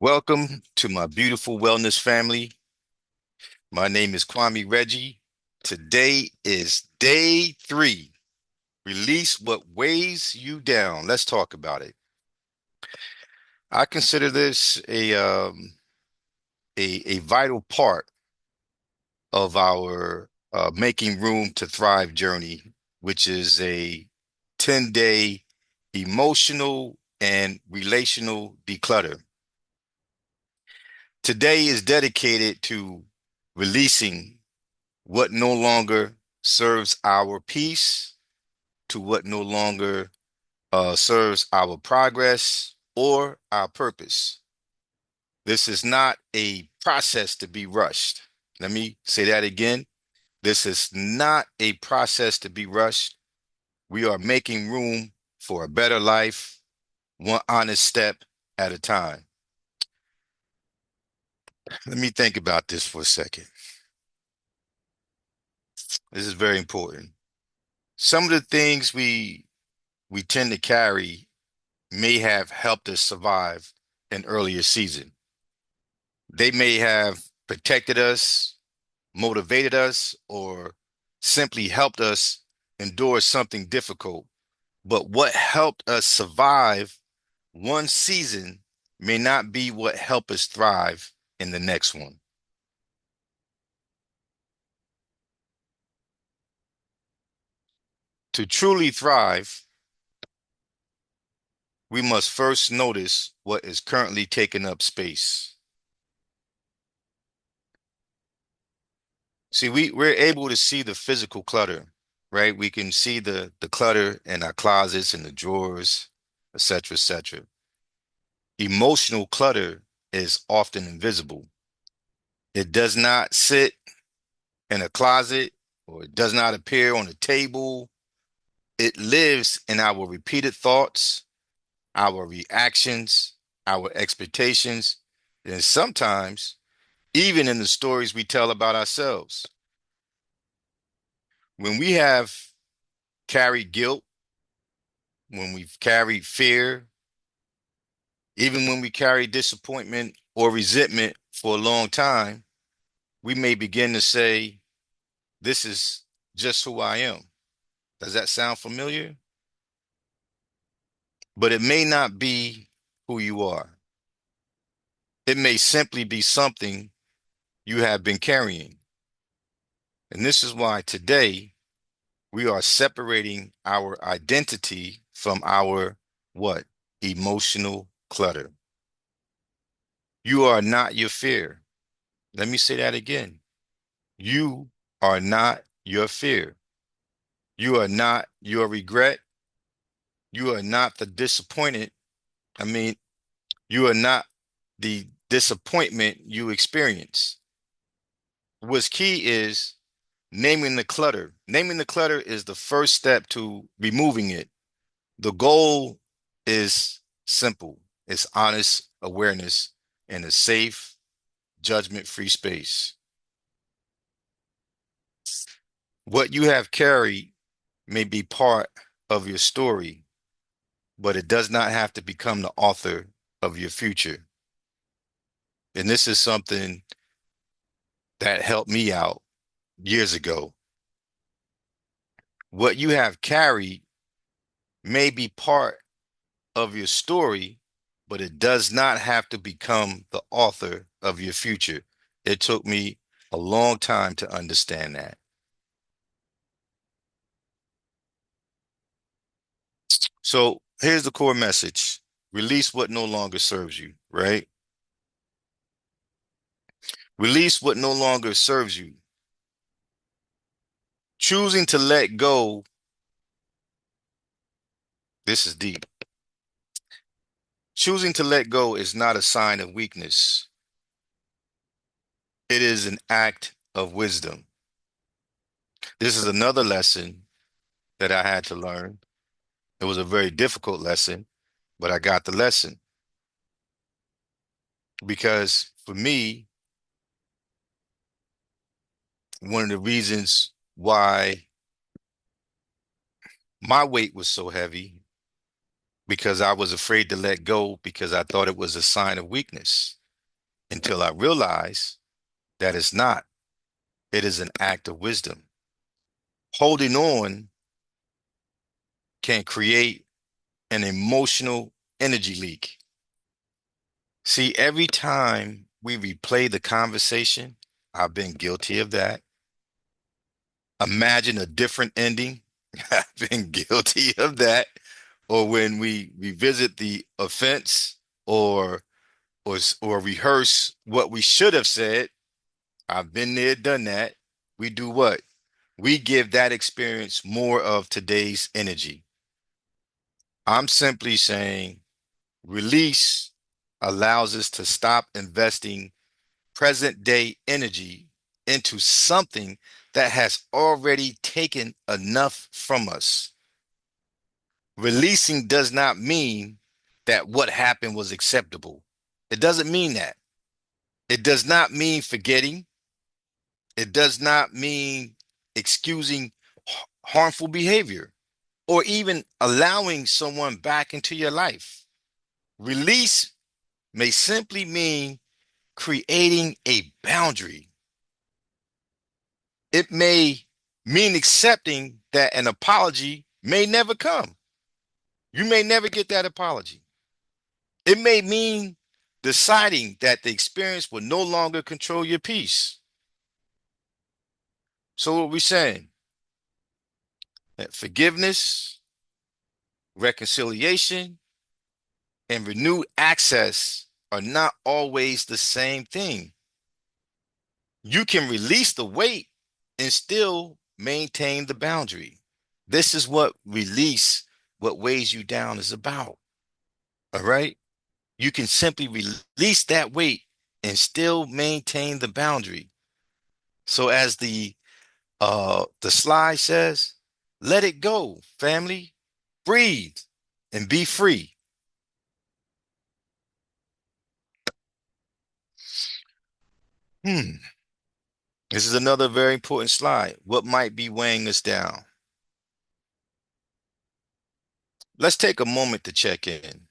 Welcome to my beautiful wellness family. My name is Kwame Reggie. Today is day 3. Release what weighs you down. Let's talk about it. I consider this a vital part of our making room to thrive journey, which is a 10-day emotional and relational declutter. Today is dedicated to releasing what no longer serves our peace, to what no longer serves our progress or our purpose. This is not a process to be rushed. Let me say that again. This is not a process to be rushed. We are making room for a better life, one honest step at a time. Let me think about this for a second. This is very important. Some of the things we tend to carry may have helped us survive an earlier season. They may have protected us, motivated us, or simply helped us endure something difficult. But what helped us survive one season may not be what helped us thrive in the next one. To truly thrive, we must first notice what is currently taking up space. See, we're able to see the physical clutter, right? We can see the clutter in our closets and the drawers, et cetera, et cetera. Emotional clutter is often invisible. It does not sit in a closet or it does not appear on a table. It lives in our repeated thoughts, our reactions, our expectations, and sometimes even in the stories we tell about ourselves. When we have carried guilt, when we've carried fear, even when we carry disappointment or resentment for a long time, we may begin to say, this is just who I am. Does that sound familiar? But it may not be who you are. It may simply be something you have been carrying. And this is why today we are separating our identity from our what? Emotional clutter. You are not your fear. Let me say that again. You are not your fear. You are not your regret. You are not the disappointed. I mean, you are not the disappointment you experience. What's key is naming the clutter. Naming the clutter is the first step to removing it. The goal is simple. It's honest awareness in a safe, judgment-free space. What you have carried may be part of your story, but it does not have to become the author of your future. And this is something that helped me out years ago. What you have carried may be part of your story, but it does not have to become the author of your future. It took me a long time to understand that. So here's the core message. Release what no longer serves you, right? Release what no longer serves you. Choosing to let go, this is deep. Choosing to let go is not a sign of weakness. It is an act of wisdom. This is another lesson that I had to learn. It was a very difficult lesson, but I got the lesson because for me, one of the reasons why my weight was so heavy because I was afraid to let go because I thought it was a sign of weakness until I realized that it's not. It is an act of wisdom. Holding on can create an emotional energy leak. See, every time we replay the conversation, I've been guilty of that. Imagine a different ending. I've been guilty of that. Or when we revisit the offense or or rehearse what we should have said. I've been there, done that. We do what? We give that experience more of today's energy. I'm simply saying release allows us to stop investing present day energy into something that has already taken enough from us. Releasing does not mean that what happened was acceptable. It doesn't mean that. It does not mean forgetting. It does not mean excusing harmful behavior or even allowing someone back into your life. Release may simply mean creating a boundary. It may mean accepting that an apology may never come. You may never get that apology. It may mean deciding that the experience will no longer control your peace. So what we're saying, that forgiveness, reconciliation, and renewed access are not always the same thing. You can release the weight and still maintain the boundary. This is what release, what weighs you down is about. All right. You can simply release that weight and still maintain the boundary. So as the slide says, let it go, family. Breathe and be free. Hmm. This is another very important slide. What might be weighing us down? Let's take a moment to check in.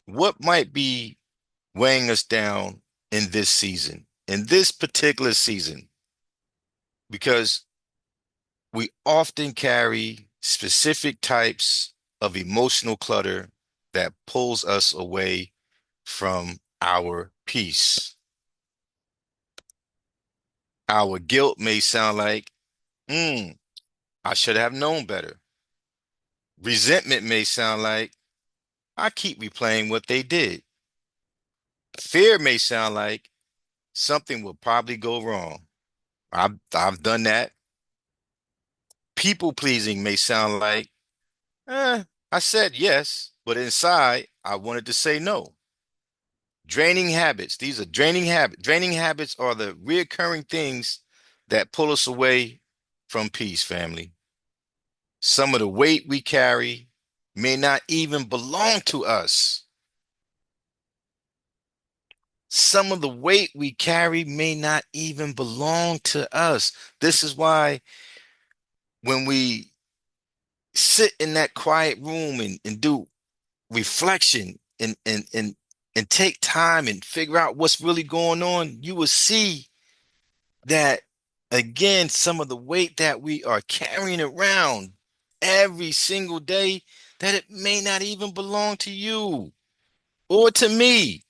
What might be weighing us down in this season, in this particular season? Because we often carry specific types of emotional clutter that pulls us away from our peace. Our guilt may sound like, I should have known better. Resentment may sound like, I keep replaying what they did. Fear may sound like, something will probably go wrong. I've done that. People pleasing may sound like, I said yes, but inside I wanted to say no. Draining habits. These are draining habits. Draining habits are the reoccurring things that pull us away from peace, family. Some of the weight we carry may not even belong to us. Some of the weight we carry may not even belong to us. This is why when we sit in that quiet room and do reflection and take time and figure out what's really going on, you will see that again, some of the weight that we are carrying around every single day, that it may not even belong to you or to me.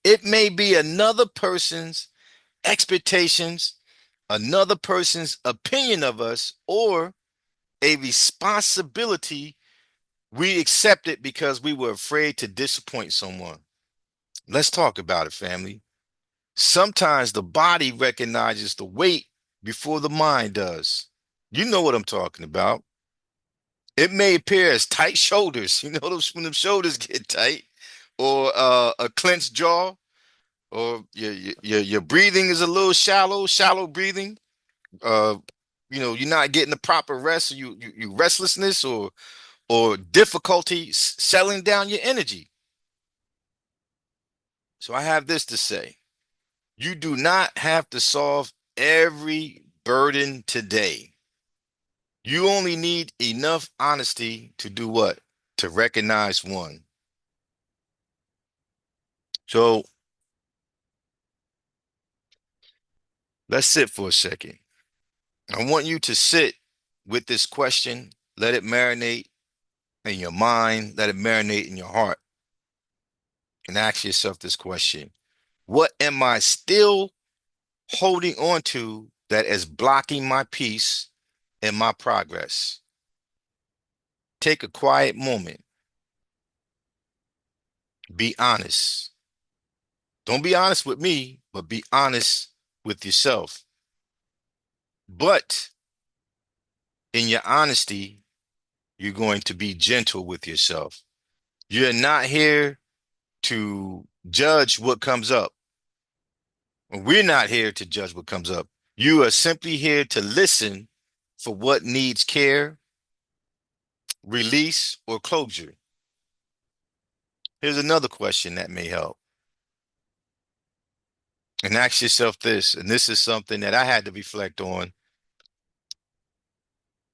It may be another person's expectations, another person's opinion of us, or a responsibility we accepted because we were afraid to disappoint someone. Let's talk about it, family. Sometimes the body recognizes the weight before the mind does. You know what I'm talking about. It may appear as tight shoulders. You know those when the shoulders get tight, or a clenched jaw, or your breathing is a little shallow breathing. Uh, you're not getting the proper rest. You restlessness or difficulty selling down your energy. So I have this to say. You do not have to solve every burden today. You only need enough honesty to do what? to recognize one. So let's sit for a second. I want you to sit with this question, let it marinate in your mind, let it marinate in your heart, and ask yourself this question. What am I still holding on to that is blocking my peace and my progress? Take a quiet moment. Be honest. Don't be honest with me, but be honest with yourself. But in your honesty, you're going to be gentle with yourself. You're not here to judge what comes up. We're not here to judge what comes up. You are simply here to listen for what needs care, release, or closure. Here's another question that may help. And ask yourself this, and this is something that I had to reflect on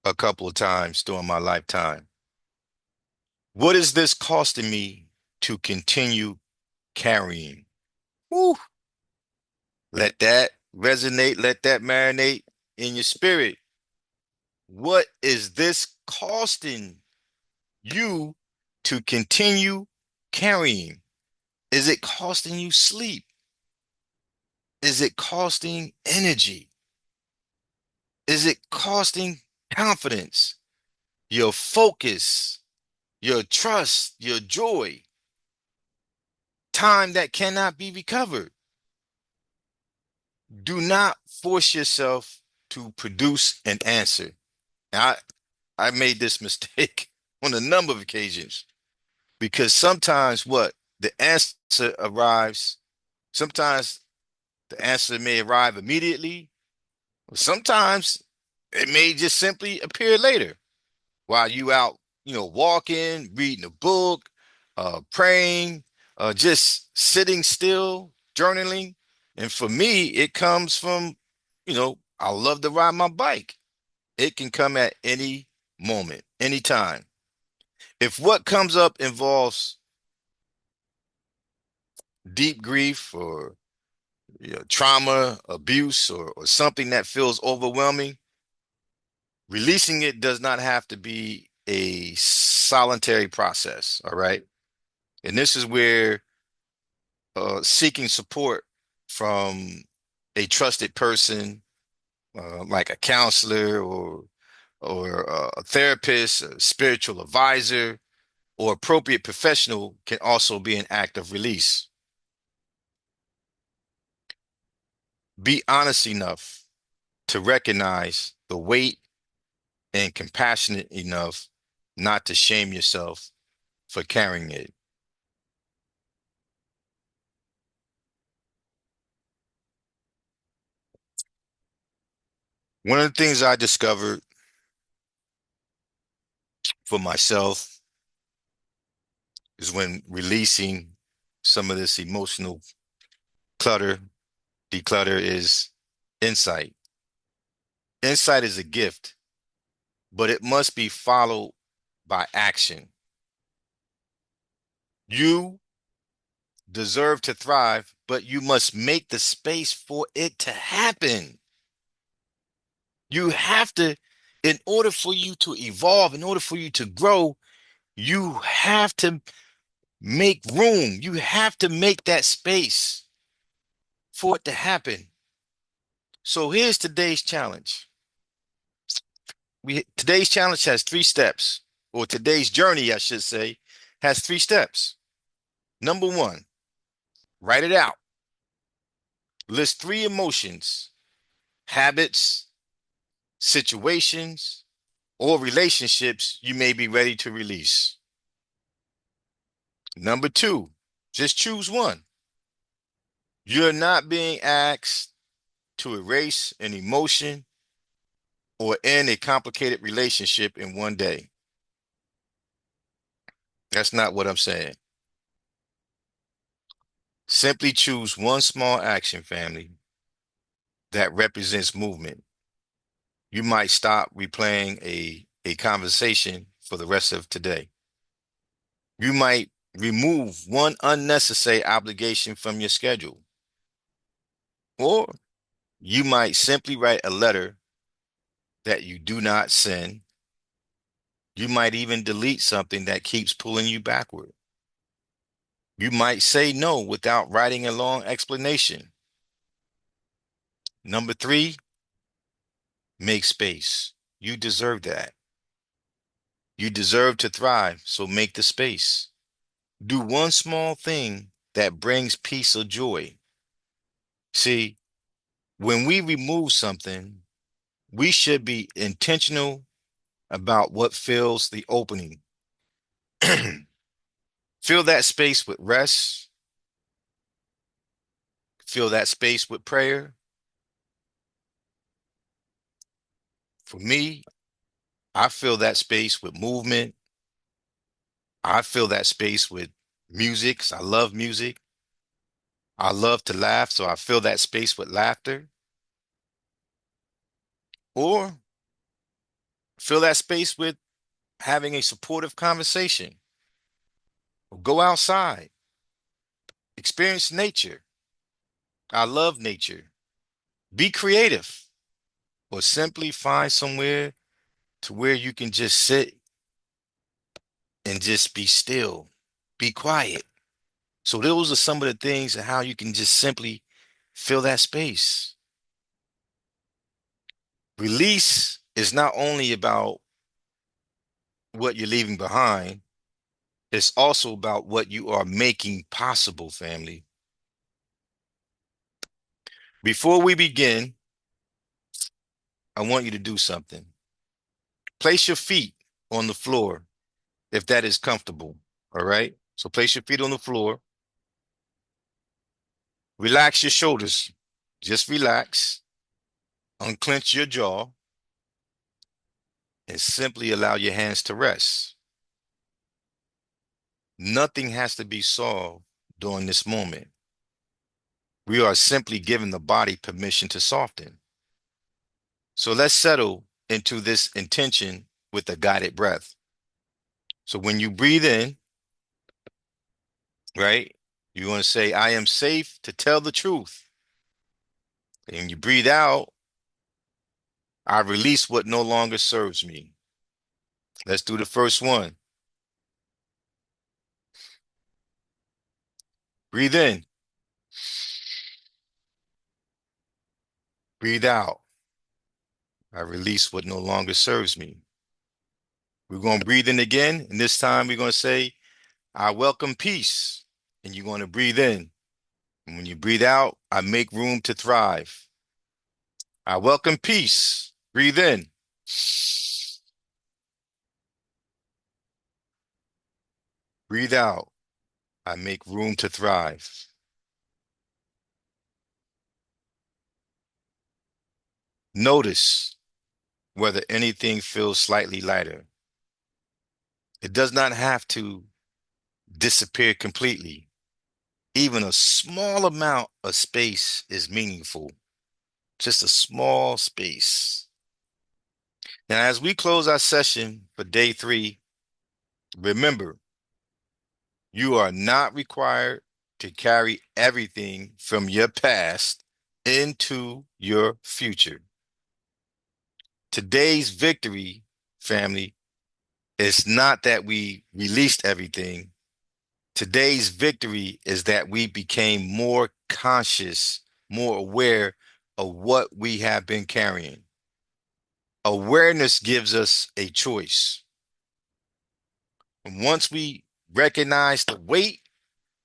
a couple of times during my lifetime. What is this costing me to continue carrying? Woo. Let that resonate, let that marinate in your spirit. What is this costing you to continue carrying? Is it costing you sleep? Is it costing energy? Is it costing confidence, your focus, your trust, your joy, time that cannot be recovered? Do not force yourself to produce an answer. Now, I made this mistake on a number of occasions because sometimes what the answer arrives, sometimes the answer may arrive immediately, or sometimes it may just simply appear later while you out, walking, reading a book, praying, just sitting still, journaling. And for me, it comes from, I love to ride my bike. It can come at any moment, anytime. If what comes up involves deep grief or trauma, abuse, or something that feels overwhelming, releasing it does not have to be a solitary process. All right. And this is where seeking support from a trusted person, like a counselor or a therapist, a spiritual advisor, or appropriate professional can also be an act of release. Be honest enough to recognize the weight and compassionate enough not to shame yourself for carrying it. One of the things I discovered for myself is when releasing some of this emotional clutter, declutter is insight. Insight is a gift, but it must be followed by action. You deserve to thrive, but you must make the space for it to happen. You have to, in order for you to evolve, in order for you to grow, you have to make room. You have to make that space for it to happen. So here's today's challenge. Today's challenge has 3 steps, or today's journey, I should say, has 3 steps. Number 1, write it out. List 3 emotions, habits, situations, or relationships you may be ready to release. Number 2, just choose one. You're not being asked to erase an emotion or end a complicated relationship in one day. That's not what I'm saying. Simply choose one small action, family, that represents movement. You might stop replaying a conversation for the rest of today. You might remove one unnecessary obligation from your schedule. Or you might simply write a letter that you do not send. You might even delete something that keeps pulling you backward. You might say no without writing a long explanation. Number three, make space. You deserve that. You deserve to thrive, so make the space. Do one small thing that brings peace or joy. See, when we remove something, we should be intentional about what fills the opening. Fill that space with rest. Fill that space with prayer. For me, I fill that space with movement. I fill that space with music, 'cause I love music. I love to laugh, so I fill that space with laughter. Or fill that space with having a supportive conversation. Go outside, experience nature. I love nature. Be creative, or simply find somewhere to where you can just sit and just be still, be quiet. So those are some of the things of how you can just simply fill that space. Release is not only about what you're leaving behind, it's also about what you are making possible, family. Before we begin, I want you to do something. Place your feet on the floor if that is comfortable. All right. So place your feet on the floor. Relax your shoulders. Just relax. Unclench your jaw and simply allow your hands to rest. Nothing has to be solved during this moment. We are simply giving the body permission to soften. So let's settle into this intention with a guided breath. So when you breathe in, right, you want to say, I am safe to tell the truth. And you breathe out, I release what no longer serves me. Let's do the first one. Breathe in, breathe out. I release what no longer serves me. We're going to breathe in again. And this time we're going to say, I welcome peace. And you're going to breathe in. And when you breathe out, I make room to thrive. I welcome peace. Breathe in. Breathe out. I make room to thrive. Notice whether anything feels slightly lighter. It does not have to disappear completely. Even a small amount of space is meaningful. Just a small space. Now, as we close our session for day 3, remember, you are not required to carry everything from your past into your future. Today's victory, family, is not that we released everything. Today's victory is that we became more conscious, more aware of what we have been carrying. Awareness gives us a choice. And once we recognize the weight,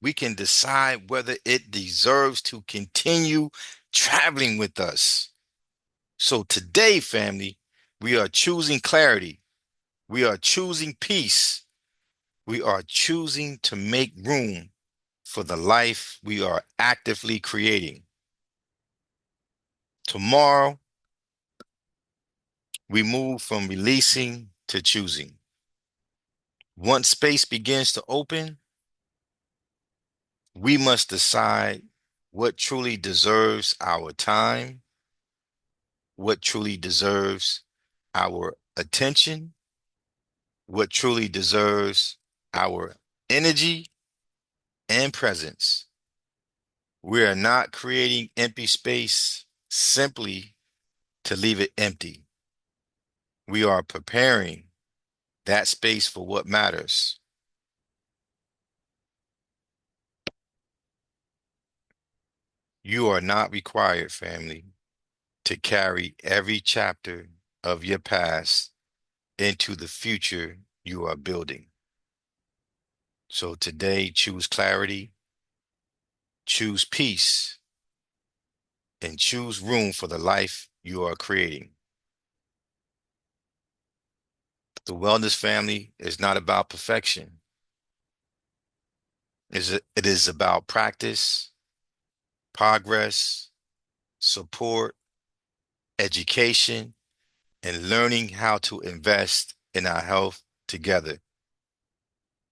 we can decide whether it deserves to continue traveling with us. So today, family, we are choosing clarity. We are choosing peace. We are choosing to make room for the life we are actively creating. Tomorrow, we move from releasing to choosing. Once space begins to open, we must decide what truly deserves our time, what truly deserves our attention, what truly deserves our energy and presence. We are not creating empty space simply to leave it empty. We are preparing that space for what matters. You are not required, family, to carry every chapter of your past into the future you are building. So today, choose clarity, choose peace, and choose room for the life you are creating. The wellness family is not about perfection. It is about practice, progress, support, education, and learning how to invest in our health together.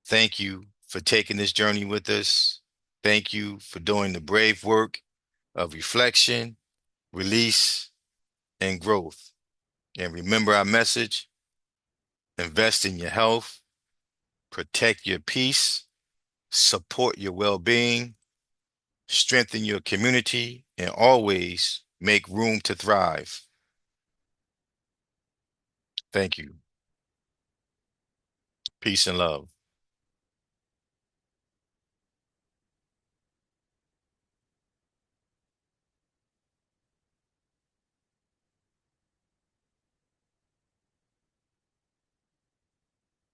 Thank you for taking this journey with us. Thank you for doing the brave work of reflection, release, and growth. And remember our message: invest in your health, protect your peace, support your well-being, strengthen your community, and always make room to thrive. Thank you. Peace and love.